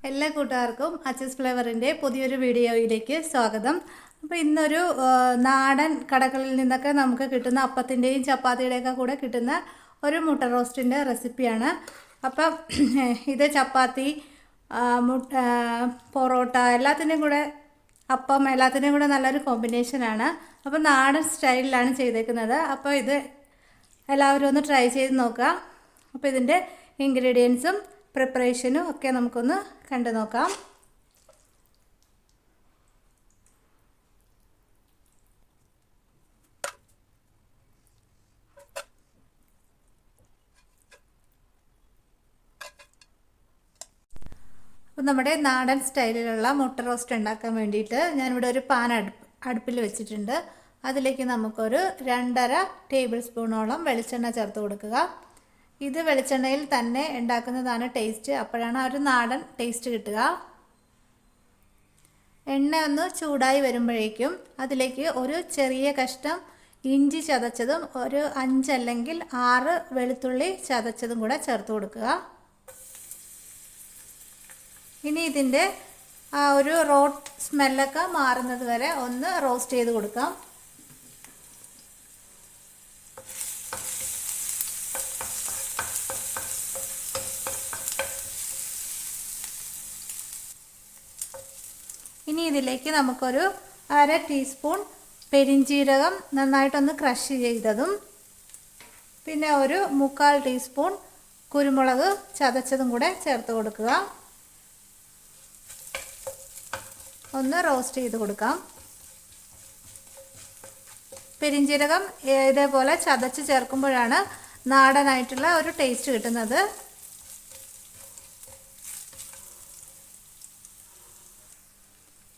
എല്ലാ കൂട്ടുകാർക്കും അച്ചസ് ഫ്ലേവറിൻ്റെ പുതിയൊരു വീഡിയോയിലേക്ക് സ്വാഗതം. അപ്പോൾ ഇന്നൊരു നാടൻ കടകളിൽ നിന്നൊക്കെ നമുക്ക് കിട്ടുന്ന അപ്പത്തിൻ്റെയും ചപ്പാത്തിയുടെയൊക്കെ കൂടെ കിട്ടുന്ന ഒരു മുട്ട റോസ്റ്റിൻ്റെ റെസിപ്പിയാണ്. അപ്പം ഇത് ചപ്പാത്തി, മുട്ട, പൊറോട്ട എല്ലാത്തിൻ്റെയും കൂടെ അപ്പം എല്ലാത്തിൻ്റെയും കൂടെ നല്ലൊരു കോമ്പിനേഷനാണ്. അപ്പോൾ നാടൻ സ്റ്റൈലിലാണ് ചെയ്തേക്കുന്നത്. അപ്പോൾ ഇത് എല്ലാവരും ഒന്ന് ട്രൈ ചെയ്ത് നോക്കുക. അപ്പോൾ ഇതിൻ്റെ ഇൻഗ്രീഡിയൻസും പ്രിപ്പറേഷനും ഒക്കെ നമുക്കൊന്ന് കണ്ടു നോക്കാം. അപ്പോൾ നമ്മുടെ നാടൻ സ്റ്റൈലിലുള്ള മുട്ട റോസ്റ്റ് ഉണ്ടാക്കാൻ വേണ്ടിയിട്ട് ഞാനിവിടെ ഒരു പാൻ അടുപ്പിൽ വെച്ചിട്ടുണ്ട്. അതിലേക്ക് നമുക്കൊരു 2.5 ടേബിൾ സ്പൂണോളം വെളിച്ചെണ്ണ ചേർത്ത് കൊടുക്കുക. ഇത് വെളിച്ചെണ്ണയിൽ തന്നെ ഉണ്ടാക്കുന്നതാണ് ടേസ്റ്റ്. അപ്പോഴാണ് ഒരു നാടൻ ടേസ്റ്റ് കിട്ടുക. എണ്ണ ഒന്ന് ചൂടായി വരുമ്പോഴേക്കും അതിലേക്ക് ഒരു ചെറിയ കഷ്ണം ഇഞ്ചി ചതച്ചതും ഒരു 5 അല്ലെങ്കിൽ 6 വെളുത്തുള്ളി ചതച്ചതും കൂടെ ചേർത്ത് കൊടുക്കുക. ഇനി ഇതിൻ്റെ ആ ഒരു റോ സ്മെല്ലൊക്കെ മാറുന്നത് വരെ ഒന്ന് റോസ്റ്റ് ചെയ്ത് കൊടുക്കാം. ഇനി ഇതിലേക്ക് നമുക്കൊരു 1/2 ടീസ്പൂൺ പെരിഞ്ജീരകം നന്നായിട്ടൊന്ന് ക്രഷ് ചെയ്തതും പിന്നെ ഒരു 1/4 ടീസ്പൂൺ കുരുമുളക് ചതച്ചതും കൂടെ ചേർത്ത് കൊടുക്കുക. ഒന്ന് റോസ്റ്റ് ചെയ്ത് കൊടുക്കാം. പെരിഞ്ജീരകം ഇതേപോലെ ചതച്ച് ചേർക്കുമ്പോഴാണ് നാടനായിട്ടുള്ള ഒരു ടേസ്റ്റ് കിട്ടുന്നത്.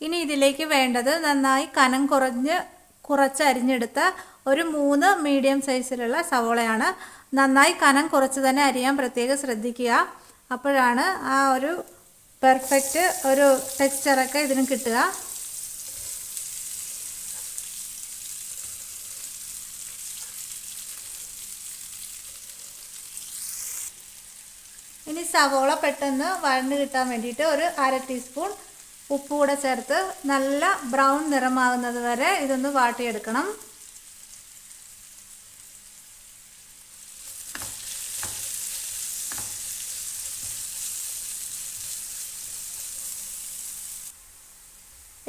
ഇനി ഇതിലേക്ക് വേണ്ടത് നന്നായി കനം കുറച്ച് അരിഞ്ഞെടുത്ത ഒരു 3 മീഡിയം സൈസിലുള്ള സവോളയാണ്. നന്നായി കനം കുറച്ച് തന്നെ അരിയാൻ പ്രത്യേകം ശ്രദ്ധിക്കുക. അപ്പോഴാണ് ആ ഒരു പെർഫെക്റ്റ് ഒരു ടെക്സ്ചറൊക്കെ ഇതിന് കിട്ടുക. ഇനി സവോള പെട്ടെന്ന് വഴണ്ട് കിട്ടാൻ വേണ്ടിയിട്ട് ഒരു 1/2 ടീസ്പൂൺ ഉപ്പ് കൂടെ ചേർത്ത് നല്ല ബ്രൗൺ നിറമാകുന്നത് വരെ ഇതൊന്ന് വാട്ടിയെടുക്കണം.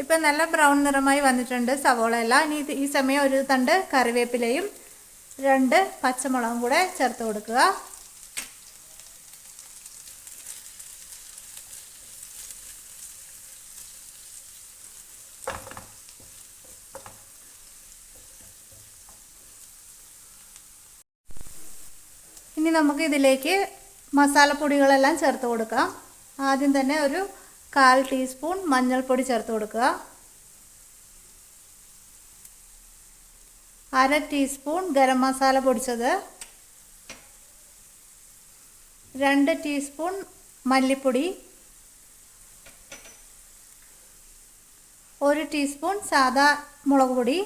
ഇപ്പം നല്ല ബ്രൗൺ നിറമായി വന്നിട്ടുണ്ട് സവോള എല്ലാം. ഇനി ഈ സമയം ഒരു തണ്ട് കറിവേപ്പിലയും 2 പച്ചമുളകും കൂടെ ചേർത്ത് കൊടുക്കുക. ഇനി നമുക്ക് ഇതിലേക്ക് മസാലപ്പൊടികളെല്ലാം ചേർത്ത് കൊടുക്കാം. ആദ്യം തന്നെ ഒരു 1/4 ടീസ്പൂൺ മഞ്ഞൾപ്പൊടി ചേർത്ത് കൊടുക്കുക. 1/2 ടീസ്പൂൺ ഗരം മസാല പൊടിച്ചത്, 2 ടീസ്പൂൺ മല്ലിപ്പൊടി, 1 ടീസ്പൂൺ സാദാ മുളക് പൊടി,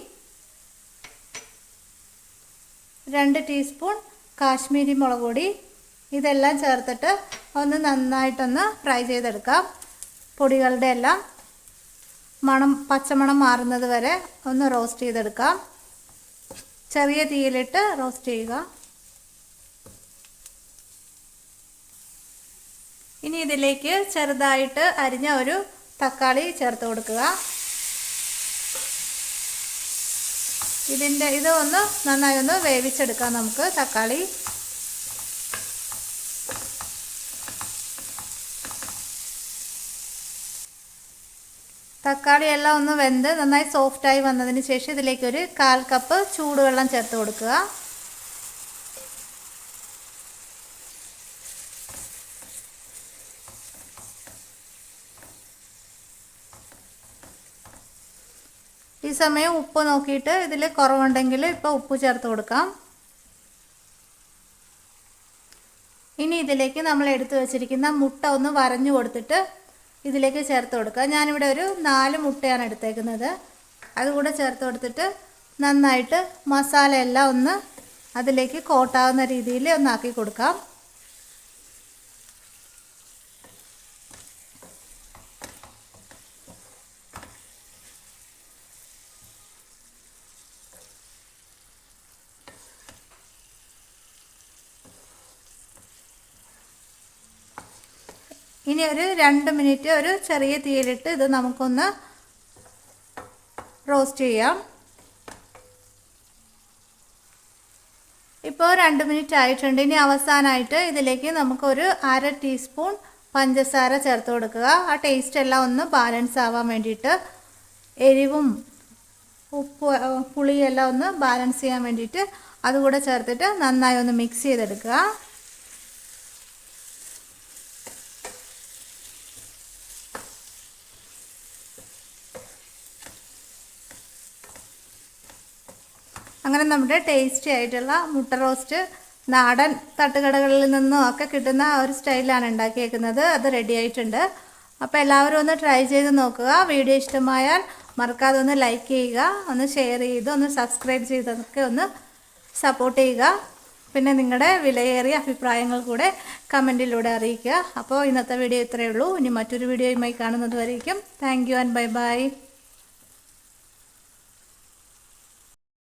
2 ടീസ്പൂൺ കാശ്മീരി മുളക് പൊടി. ഇതെല്ലാം ചേർത്തിട്ട് ഒന്ന് നന്നായിട്ടൊന്ന് ഫ്രൈ ചെയ്തെടുക്കാം. പൊടികളുടെ എല്ലാം പച്ചമണം മാറുന്നത് വരെ ഒന്ന് റോസ്റ്റ് ചെയ്തെടുക്കാം. ചെറിയ തീയിലിട്ട് റോസ്റ്റ് ചെയ്യുക. ഇനി ഇതിലേക്ക് ചെറുതായിട്ട് അരിഞ്ഞ ഒരു തക്കാളി ചേർത്ത് കൊടുക്കുക. ഇത് ഒന്ന് നന്നായി ഒന്ന് വേവിച്ചെടുക്കാം നമുക്ക് തക്കാളി. തക്കാളി എല്ലാം ഒന്ന് വെന്ത് നന്നായി സോഫ്റ്റായി വന്നതിന് ശേഷം ഇതിലേക്ക് ഒരു 1/4 കപ്പ് ചൂടുവെള്ളം ചേർത്ത് കൊടുക്കുക. ഈ സമയം ഉപ്പ് നോക്കിയിട്ട് ഇതിൽ കുറവുണ്ടെങ്കിൽ ഇപ്പോൾ ഉപ്പ് ചേർത്ത് കൊടുക്കാം. ഇനി ഇതിലേക്ക് നമ്മൾ എടുത്തു വച്ചിരിക്കുന്ന മുട്ട ഒന്ന് വരഞ്ഞു കൊടുത്തിട്ട് ഇതിലേക്ക് ചേർത്ത് കൊടുക്കുക. ഞാനിവിടെ ഒരു 4 മുട്ടയാണ് എടുത്തേക്കുന്നത്. അതുകൂടെ ചേർത്ത് കൊടുത്തിട്ട് നന്നായിട്ട് മസാല എല്ലാം ഒന്ന് അതിലേക്ക് കോട്ടാവുന്ന രീതിയിൽ ഒന്നാക്കി കൊടുക്കാം. ഇനി ഒരു 2 മിനിറ്റ് ഒരു ചെറിയ തീയിലിട്ട് ഇത് നമുക്കൊന്ന് റോസ്റ്റ് ചെയ്യാം. ഇപ്പോൾ 2 മിനിറ്റ് ആയിട്ടുണ്ട്. ഇനി അവസാനമായിട്ട് ഇതിലേക്ക് നമുക്കൊരു 1/2 ടീസ്പൂൺ പഞ്ചസാര ചേർത്ത് കൊടുക്കുക. ആ ടേസ്റ്റ് എല്ലാം ഒന്ന് ബാലൻസ് ആവാൻ വേണ്ടിയിട്ട്, എരിവും പുളിയെല്ലാം ഒന്ന് ബാലൻസ് ചെയ്യാൻ വേണ്ടിയിട്ട് അതുകൂടെ ചേർത്തിട്ട് നന്നായി ഒന്ന് മിക്സ് ചെയ്തെടുക്കുക. അങ്ങനെ നമ്മുടെ ടേസ്റ്റി ആയിട്ടുള്ള മുട്ട റോസ്റ്റ് നാടൻ തട്ടുകടകളിൽ നിന്നും ഒക്കെ കിട്ടുന്ന ഒരു സ്റ്റൈലാണ് ഉണ്ടാക്കിയേക്കുന്നത്. അത് റെഡി ആയിട്ടുണ്ട്. അപ്പോൾ എല്ലാവരും ഒന്ന് ട്രൈ ചെയ്ത് നോക്കുക. വീഡിയോ ഇഷ്ടമായാൽ മറക്കാതെ ഒന്ന് ലൈക്ക് ചെയ്യുക, ഒന്ന് ഷെയർ ചെയ്ത്, ഒന്ന് സബ്സ്ക്രൈബ് ചെയ്തൊക്കെ ഒന്ന് സപ്പോർട്ട് ചെയ്യുക. പിന്നെ നിങ്ങളുടെ വിലയേറിയ അഭിപ്രായങ്ങൾ കൂടെ കമൻറ്റിലൂടെ അറിയിക്കുക. അപ്പോൾ ഇന്നത്തെ വീഡിയോ ഇത്രയേ ഉള്ളൂ. ഇനി മറ്റൊരു വീഡിയോയുമായി കാണുന്നത് വരേക്കും thank you and bye bye.